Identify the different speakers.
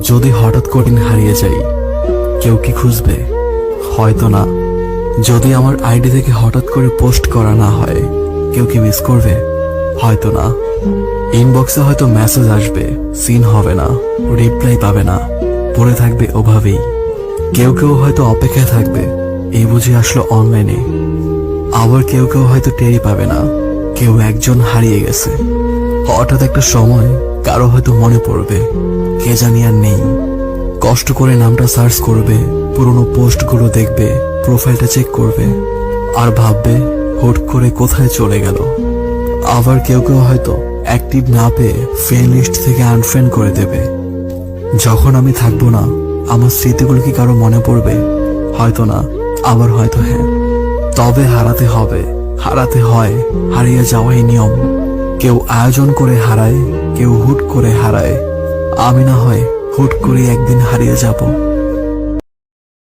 Speaker 1: যদি হঠাৎ কঠিন হারিয়ে যাই, কেউ কি খুঁজবে? হয়তো না। যদি আমার আইডি থেকে হঠাৎ করে পোস্ট করা না হয়, কেউ কি মিস করবে? হয়তো না। ইনবক্সে হয়তো মেসেজ আসবে, সিন হবে না, রিপ্লাই পাবে না, পড়ে থাকবে ওভাবেই। কেউ কেউ হয়তো অপেক্ষায় থাকবে, এই বুঝি আসলো অনলাইনে। আবার কেউ কেউ হয়তো টেরই পাবে না, কেউ একজন হারিয়ে গেছে। হঠাৎ একটা সময় কারো হয়তো মনে পড়বে, কে জানি আর নেই। কষ্ট করে নামটা সার্চ করবে, পুরনো পোস্টগুলো দেখবে, প্রোফাইলটা চেক করবে, আর ভাববে হুট করে কোথায় চলে গেল। আবার কেউ কেউ হয়তো অ্যাক্টিভ না পেয়ে ফ্রেন্ড লিস্ট থেকে আনফ্রেন্ড করে দেবে। যখন আমি থাকবো না, আমার স্মৃতিগুলো কি কারো মনে পড়বে? হয়তো না, আবার হয়তো হ্যাঁ। তবে হারাতে হবে, হারাতে হয়, হারিয়ে যাওয়াই নিয়ম। কেউ আয়োজন করে হারায়, কেউ হুট করে হারায়। আমি না হয় হুট করে একদিন হারিয়ে যাব।